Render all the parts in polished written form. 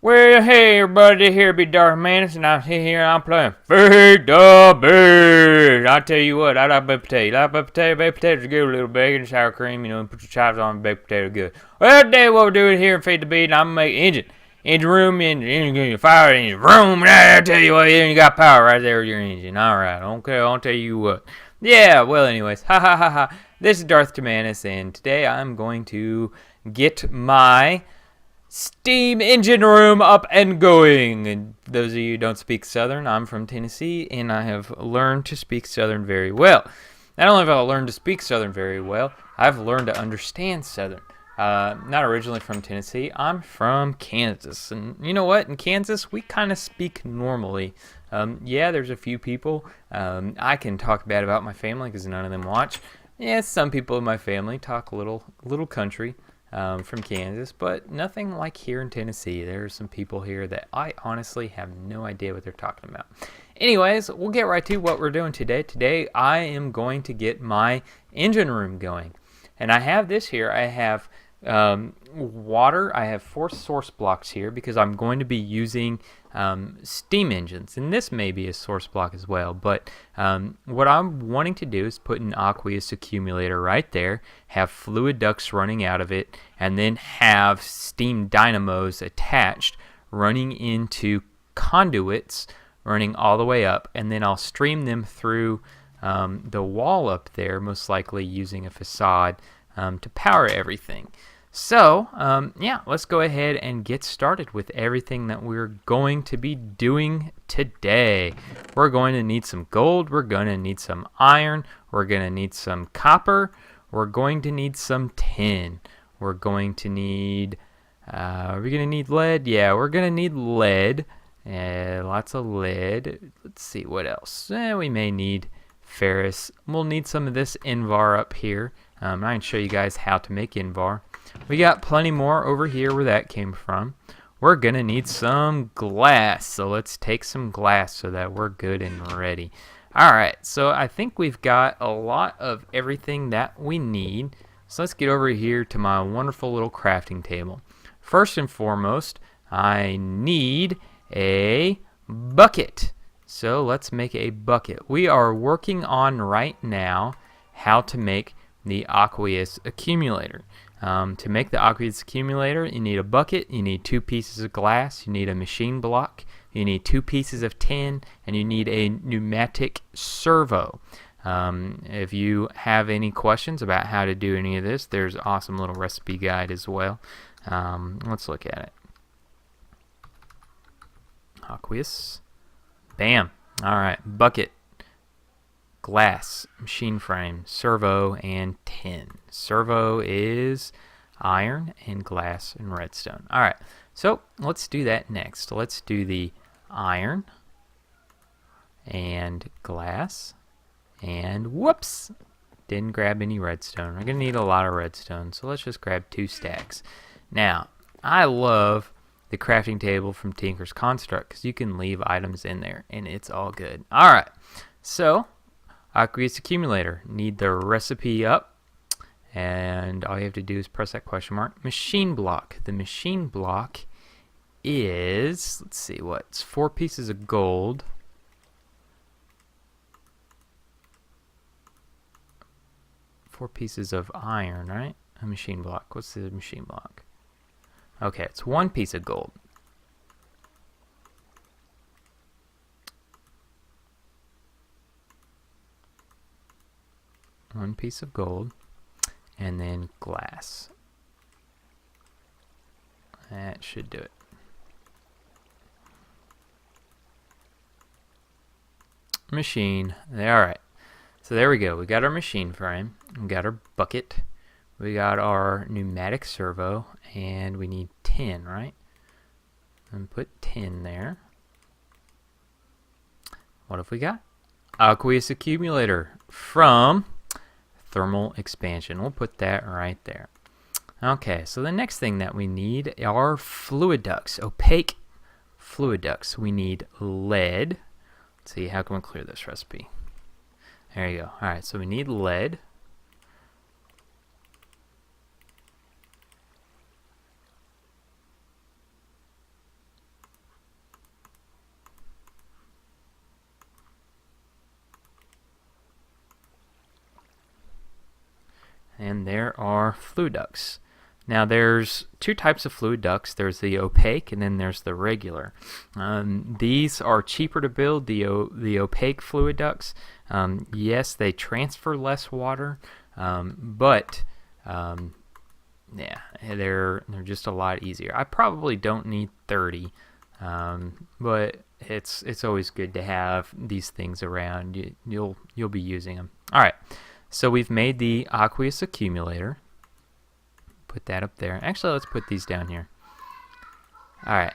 Well, hey everybody, here be Darth Manus, and I'm playing FTB. I tell you what, I like baked potato. You like baked potato? Baked potatoes are good, a little bacon, sour cream, and put your chives on, baked potato good. Well, today what we're doing here in FTB, and I'm gonna make engine room, engine fire engine room. I tell you what, you got power right there with your engine. All right, okay, I'll tell you what. Yeah, well, anyways, ha ha ha ha. This is Darth Manus, and today I'm going to get my steam engine room up and going. And those of you who don't speak Southern, I'm from Tennessee, and I have learned to speak Southern very well. Not only have I learned to speak Southern very well, I've learned to understand Southern. Not originally from Tennessee, I'm from Kansas. And you know what? In Kansas, we kind of speak normally. Yeah, there's a few people. I can talk bad about my family because none of them watch. Yeah, some people in my family talk a little country. From Kansas, but nothing like here in Tennessee. There are some people here that I honestly have no idea what they're talking about. Anyways, we'll get right to what we're doing today. Today, I am going to get my engine room going. And I have this here. I have water. I have 4 source blocks here because I'm going to be using steam engines, and this may be a source block as well, but what I'm wanting to do is put an aqueous accumulator right there, have fluid ducts running out of it, and then have steam dynamos attached running into conduits running all the way up, and then I'll stream them through the wall up there, most likely using a facade to power everything. So, yeah, let's go ahead and get started with everything that we're going to be doing today. We're going to need some gold. We're going to need some iron. We're going to need some copper. We're going to need some tin. We're going to need, are we going to need lead? Yeah, we're going to need lead. Lots of lead. Let's see, what else? We may need ferrous. We'll need some of this Invar up here. I can show you guys how to make Invar. We got plenty more over here where that came from. We're going to need some glass, so let's take some glass so that we're good and ready. Alright, so I think we've got a lot of everything that we need. So let's get over here to my wonderful little crafting table. First and foremost, I need a bucket. So let's make a bucket. We are working on right now how to make the aqueous accumulator. To make the aqueous accumulator, you need a bucket, you need 2 pieces of glass, you need a machine block, you need 2 pieces of tin, and you need a pneumatic servo. If you have any questions about how to do any of this, there's an awesome little recipe guide as well. Let's look at it. Aqueous. Bam. Alright, bucket, glass, machine frame, servo, and tin. Servo is iron and glass and redstone. Alright, so let's do that next. Let's do the iron and glass, and whoops, didn't grab any redstone. We're going to need a lot of redstone, so let's just grab 2 stacks. Now, I love the crafting table from Tinker's Construct because you can leave items in there and it's all good. Alright, so aqueous accumulator, need the recipe up, and all you have to do is press that question mark. Machine block. The machine block is, let's see, it's 4 pieces of gold, 4 pieces of iron, right? A machine block. What's the machine block? Okay, it's 1 piece of gold. One piece of gold, and then glass. That should do it. Machine. Alright. So there we go. We got our machine frame. We got our bucket. We got our pneumatic servo. And we need tin, right? And put tin there. What have we got? Aqueous accumulator from thermal expansion. We'll put that right there. Okay, so the next thing that we need are fluid ducts, opaque fluid ducts. We need lead. Let's see, how can we clear this recipe? There you go. Alright, so we need lead. and there are fluid ducts. Now there's two types of fluid ducts. There's the opaque and then there's the regular. These are cheaper to build, the opaque fluid ducts. Yes, they transfer less water, but yeah, they're just a lot easier. I probably don't need 30, but it's always good to have these things around. You'll be using them. All right, so we've made the aqueous accumulator. Put that up there. Actually, let's put these down here. Alright.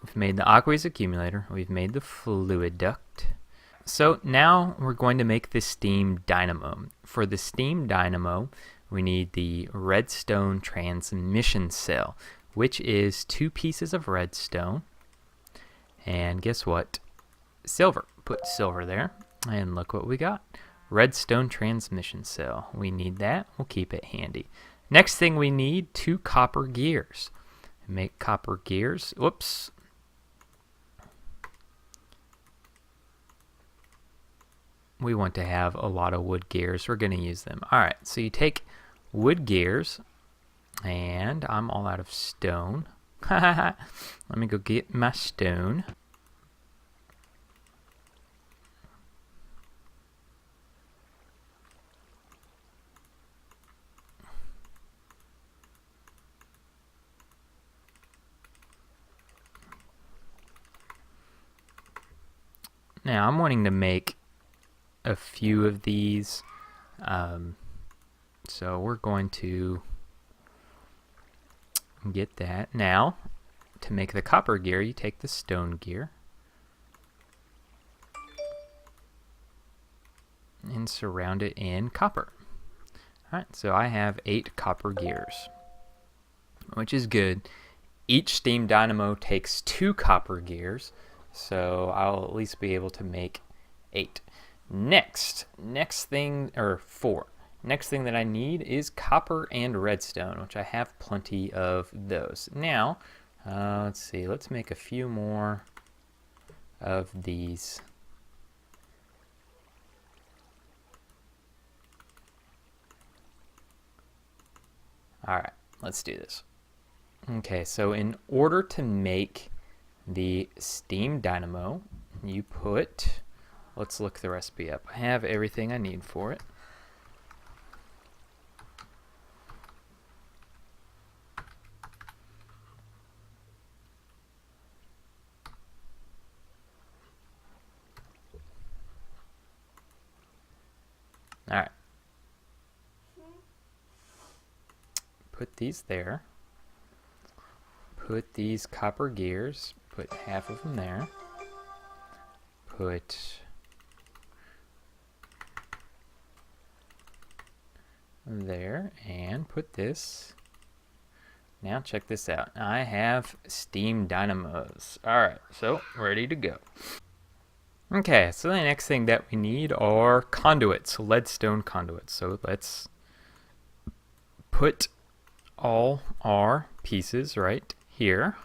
We've made the aqueous accumulator. We've made the fluid duct. So now we're going to make the steam dynamo. For the steam dynamo, we need the redstone transmission cell, which is 2 pieces of redstone. And guess what? Silver. Put silver there. And look what we got. Redstone transmission cell. We need that. We'll keep it handy. Next thing we need, 2 copper gears. Make copper gears. Whoops. We want to have a lot of wood gears. We're going to use them. Alright, so you take wood gears, and I'm all out of stone. Let me go get my stone. Now I'm wanting to make a few of these, so we're going to get that. Now, to make the copper gear, you take the stone gear and surround it in copper. Alright, so I have 8 copper gears, which is good. Each steam dynamo takes 2 copper gears, so I'll at least be able to make 8. Next thing, or 4. Next thing that I need is copper and redstone, which I have plenty of those. Now, let's see, let's make a few more of these. Alright, let's do this. Okay, so in order to make the steam dynamo, you put, let's look the recipe up. I have everything I need for it. Alright. Put these there. Put these copper gears, put half of them there. Put there, and put this. Now check this out. I have steam dynamos. Alright, so ready to go. Okay, so the next thing that we need are conduits, leadstone conduits. So let's put all our pieces right here.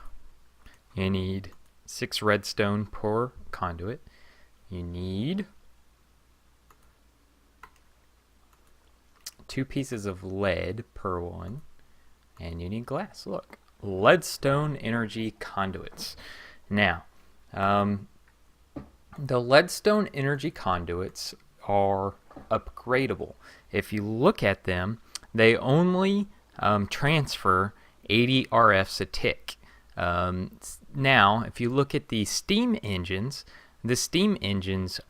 You need 6 redstone per conduit. You need 2 pieces of lead per one. And you need glass. Look, leadstone energy conduits. Now, the leadstone energy conduits are upgradable. If you look at them, they only transfer 80 RFs a tick. Now, if you look at the steam engines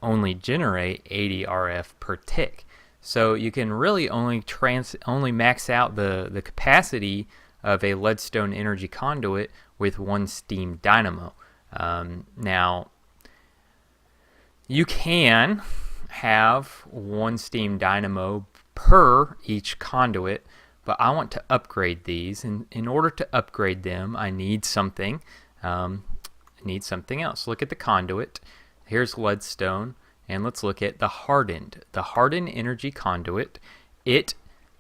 only generate 80 RF per tick. So you can really only max out the capacity of a leadstone energy conduit with 1 steam dynamo. Now, you can have 1 steam dynamo per each conduit, but I want to upgrade these, and in order to upgrade them, I need something. Else. Look at the conduit. Here's leadstone, and let's look at the hardened. The hardened energy conduit, it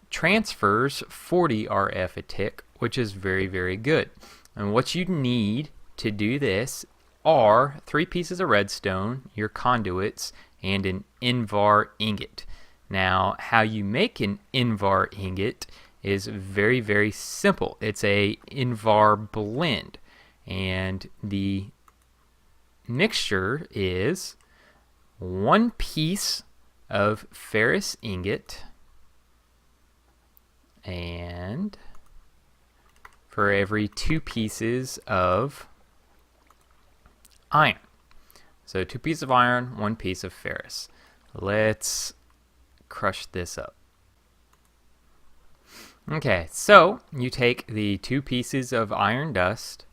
transfers 40 RF a tick, which is very, very good. And what you need to do this are 3 pieces of redstone, your conduits, and an Invar ingot. Now, how you make an Invar ingot is very, very simple. It's a Invar blend, and the mixture is 1 piece of ferrous ingot, and for every 2 pieces of iron. So 2 pieces of iron, 1 piece of ferrous. Let's crush this up. Okay, so you take the 2 pieces of iron dust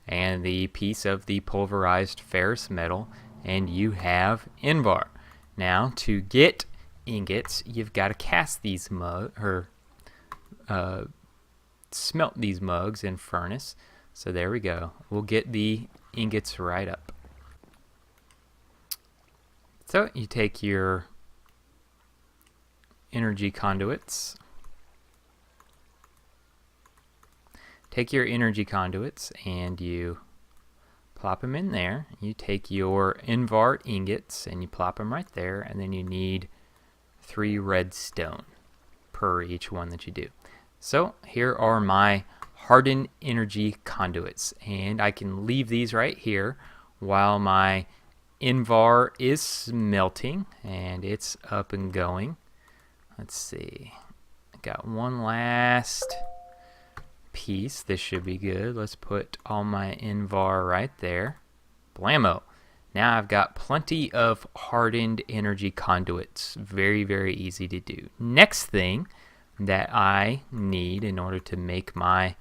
and the piece of the pulverized ferrous metal, and you have Invar. Now, to get ingots, you've got to cast these smelt these mugs in furnace. So there we go. We'll get the ingots right up. So you take your energy conduits. Take your energy conduits and you plop them in there. You take your Invar ingots and you plop them right there, and then you need 3 redstone per each one that you do. So here are my hardened energy conduits, and I can leave these right here while my Invar is smelting and it's up and going. Let's see, I got one last piece. This should be good. Let's put all my Invar right there. Blammo. Now I've got plenty of hardened energy conduits. Very, very easy to do. Next thing that I need in order to make my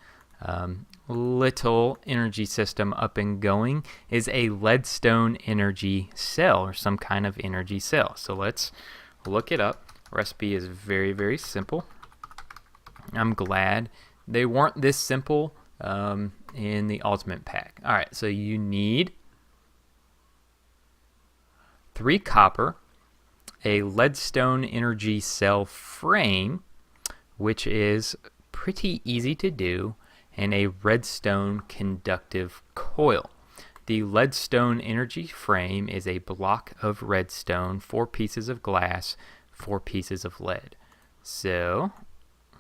little energy system up and going is a leadstone energy cell, or some kind of energy cell. So let's look it up. Recipe is very, very simple. I'm glad they weren't this simple in the Ultimate Pack. Alright, so you need 3 copper, a leadstone energy cell frame, which is pretty easy to do, and a redstone conductive coil. The leadstone energy frame is a block of redstone, 4 pieces of glass, 4 pieces of lead. So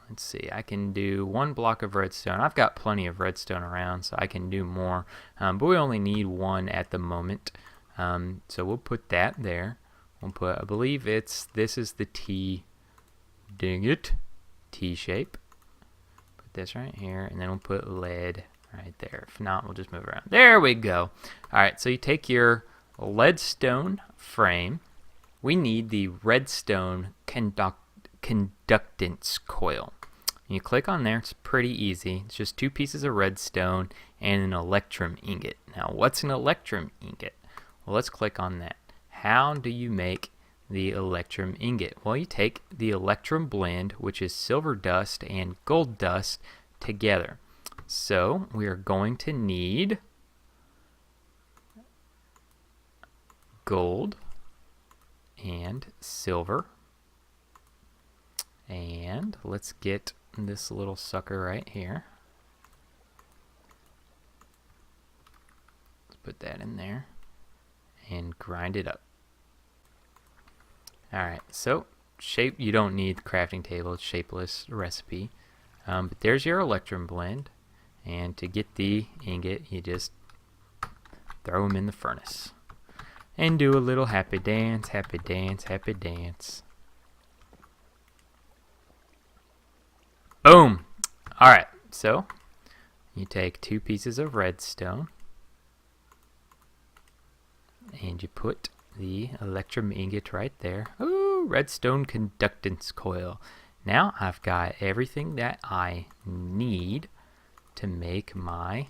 let's see, I can do 1 block of redstone. I've got plenty of redstone around, so I can do more, but we only need 1 at the moment. So we'll put that there. We'll put, I believe this is the T, dang it, T shape. Put this right here, and then we'll put lead right there. If not, we'll just move around. There we go. Alright, so you take your leadstone frame. We need the redstone conductance coil. You click on there. It's pretty easy. It's just 2 pieces of redstone and an electrum ingot. Now, what's an electrum ingot? Well, let's click on that. How do you make the electrum ingot? Well, you take the electrum blend, which is silver dust and gold dust, together. So we are going to need gold and silver. And let's get this little sucker right here. Let's put that in there and grind it up. Alright, so shape, you don't need the crafting table, it's shapeless recipe. But there's your electrum blend, and to get the ingot, you just throw them in the furnace and do a little happy dance, happy dance, happy dance. Boom! Alright, so you take 2 pieces of redstone and you put the electrum ingot right there. Ooh, redstone conductance coil. Now I've got everything that I need to make my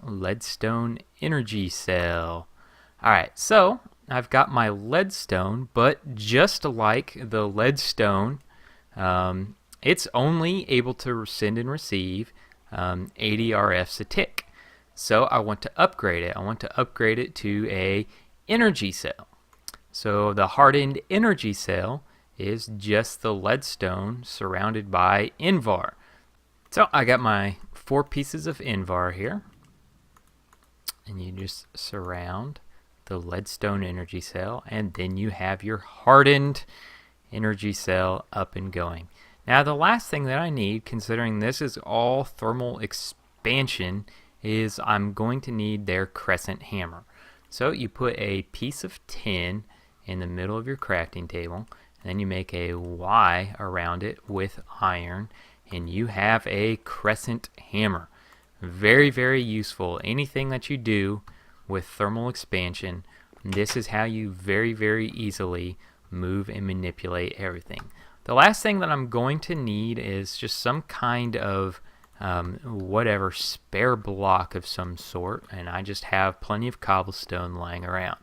leadstone energy cell. Alright, so I've got my leadstone, but just like the leadstone, it's only able to send and receive 80 RFs a tick. So I want to upgrade it. I want to upgrade it to a energy cell. So the hardened energy cell is just the leadstone surrounded by Invar. So I got my 4 pieces of Invar here. And you just surround the leadstone energy cell, and then you have your hardened energy cell up and going. Now the last thing that I need, considering this is all thermal expansion, is I'm going to need their crescent hammer. So you put a piece of tin in the middle of your crafting table, and then you make a Y around it with iron, and you have a crescent hammer. Very, very useful. Anything that you do with thermal expansion, this is how you very, very easily move and manipulate everything. The last thing that I'm going to need is just some kind of whatever spare block of some sort, and I just have plenty of cobblestone lying around.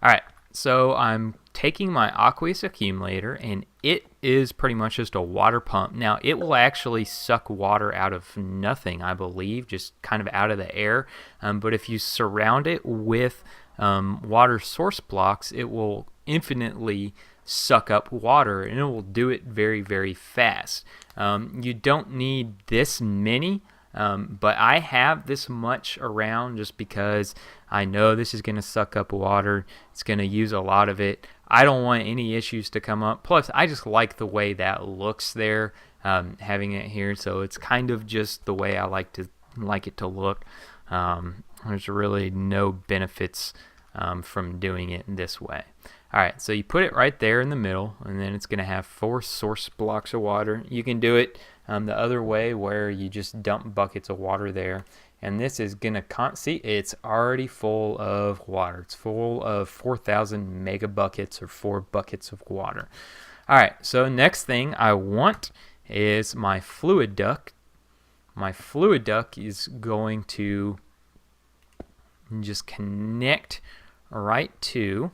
Alright, so I'm taking my aqueous accumulator, and it is pretty much just a water pump. Now it will actually suck water out of nothing, I believe, just kind of out of the air, but if you surround it with water source blocks, it will infinitely suck up water, and it will do it very, very fast. You don't need this many, but I have this much around just because I know this is going to suck up water. It's going to use a lot of it. I don't want any issues to come up. Plus, I just like the way that looks there, having it here. So it's kind of just the way I like it to look. There's really no benefits from doing it this way. Alright, so you put it right there in the middle, and then it's going to have 4 source blocks of water. You can do it the other way, where you just dump buckets of water there. And this is going to, see, it's already full of water. It's full of 4,000 mega buckets, or 4 buckets of water. Alright, so next thing I want is my fluid duct. My fluid duct is going to just connect right to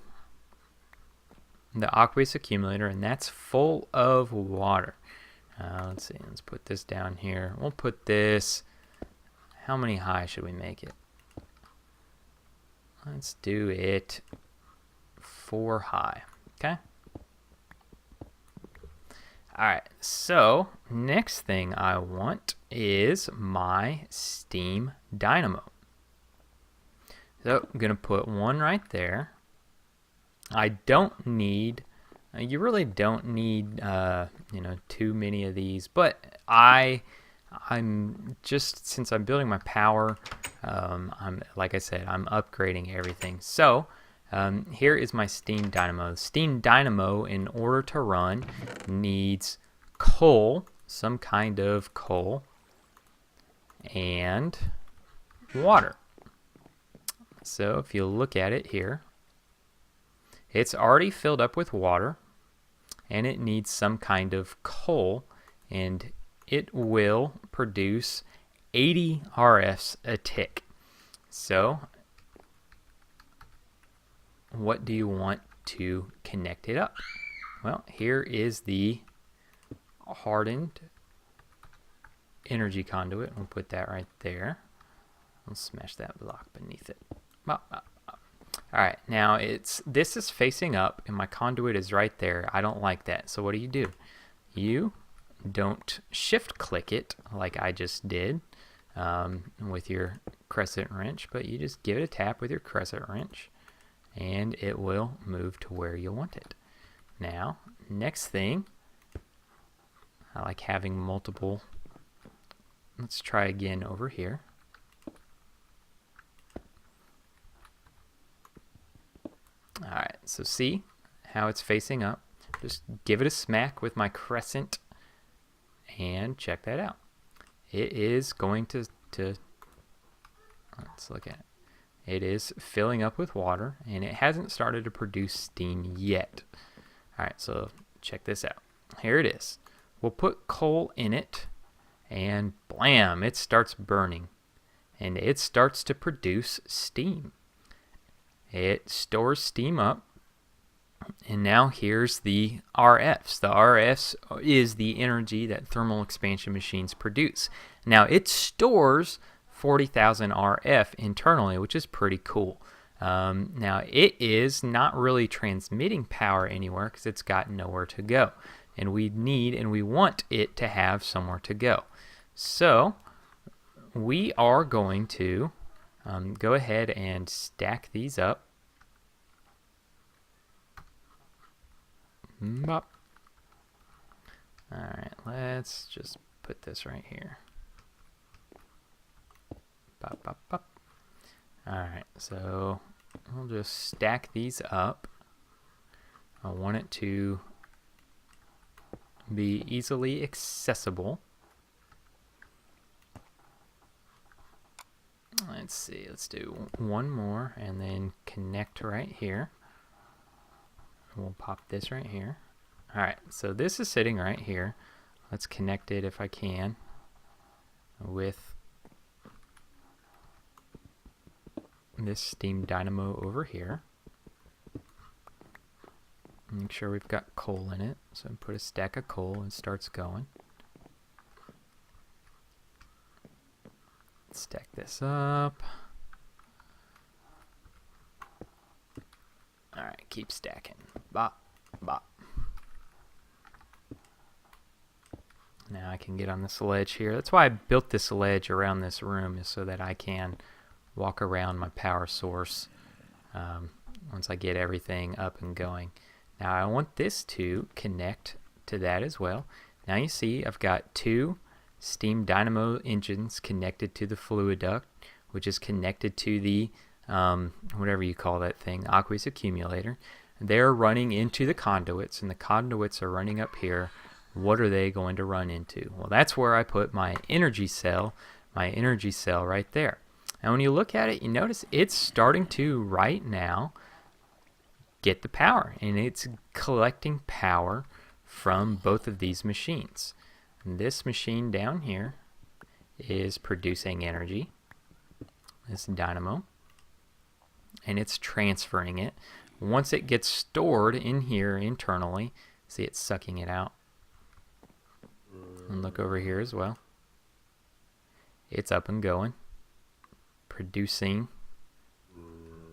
the aqueous accumulator, and that's full of water. Let's see, let's put this down here. We'll put this, how many high should we make it? Let's do it 4 high. Okay. Alright, so next thing I want is my steam dynamo. So I'm going to put one right there. I don't need, you really don't need, too many of these, but I'm just, since I'm building my power, like I said, I'm upgrading everything. So here is my steam dynamo. The steam dynamo, in order to run, needs coal, some kind of coal, and water. So if you look at it here, it's already filled up with water, and it needs some kind of coal, and it will produce 80 RFs a tick. So what do you want to connect it up? Well, here is the hardened energy conduit. We'll put that right there. We'll smash that block beneath it. Alright, now this is facing up, and my conduit is right there. I don't like that. So what do? You don't shift click it like I just did with your crescent wrench, but you just give it a tap with your crescent wrench, and it will move to where you want it. Now, next thing, I like having multiple. Let's try again over here. Alright, so see how it's facing up. Just give it a smack with my crescent, and check that out. It is going to let's look at it. It is filling up with water, and it hasn't started to produce steam yet. Alright, so check this out. Here it is. We'll put coal in it, and blam, it starts burning, and it starts to produce steam. It stores steam up, and now here's the RFs. The RFs is the energy that thermal expansion machines produce. Now it stores 40,000 RF internally, which is pretty cool. Now it is not really transmitting power anywhere because it's got nowhere to go, and we want it to have somewhere to go. So we are going to go ahead and stack these up, Bop. Alright, let's just put this right here. Bop, bop, bop. Alright, so we'll just stack these up. I want it to be easily accessible. Let's see, let's do one more and then connect right here. We'll pop this right here. Alright, so this is sitting right here. Let's connect it if I can with this steam dynamo over here. Make sure we've got coal in it. So put a stack of coal and starts going. Stack this up. Alright, keep stacking. Bop, bop. Now I can get on this ledge here. That's why I built this ledge around this room, is so that I can walk around my power source once I get everything up and going. Now I want this to connect to that as well. Now you see I've got two steam dynamo engines connected to the fluid duct, which is connected to the whatever you call that thing, aqueous accumulator. They're running into the conduits, and the conduits are running up here. What are they going to run into? Well, that's where I put my energy cell right there. And when you look at it, you notice it's starting to right now get the power, and it's collecting power from both of these machines. And this machine down here is producing energy, this dynamo, and it's transferring it. Once it gets stored in here internally, see it's sucking it out. And look over here as well. It's up and going, producing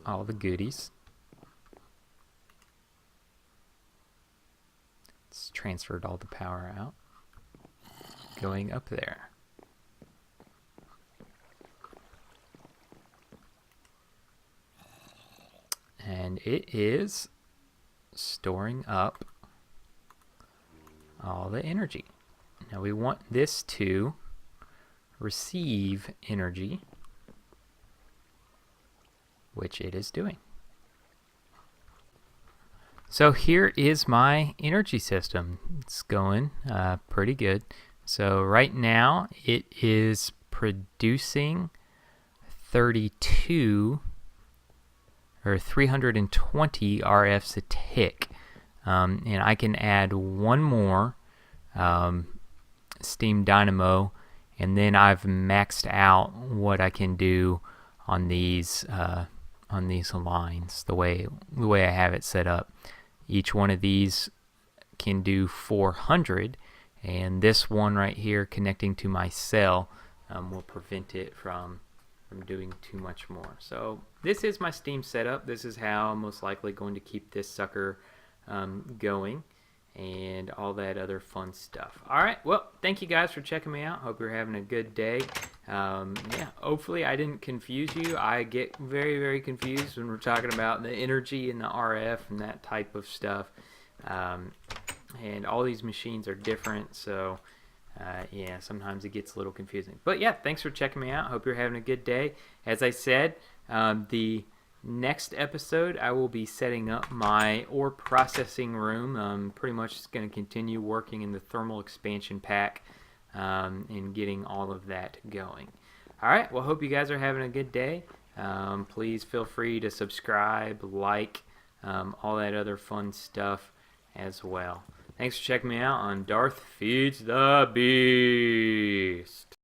all the goodies. It's transferred all the power out, going up there. And it is storing up all the energy. Now we want this to receive energy, which it is doing. So here is my energy system. It's going pretty good. So right now it is producing 32 or 320 RFs a tick. And I can add one more steam dynamo, and then I've maxed out what I can do on these lines the way I have it set up. Each one of these can do 400, and this one right here connecting to my cell will prevent it from doing too much more. So this is my steam setup. This is how I'm most likely going to keep this sucker going, and all that other fun stuff. Alright, well, thank you guys for checking me out. Hope you're having a good day. Yeah, hopefully I didn't confuse you. I get very, very confused when we're talking about the energy and the RF and that type of stuff. And all these machines are different, so yeah, sometimes it gets a little confusing. But yeah, thanks for checking me out. Hope you're having a good day. As I said, the next episode I will be setting up my ore processing room. I'm pretty much going to continue working in the thermal expansion pack and getting all of that going. Alright, well, hope you guys are having a good day. Please feel free to subscribe, like, all that other fun stuff as well. Thanks for checking me out on Darth Feeds the Beast.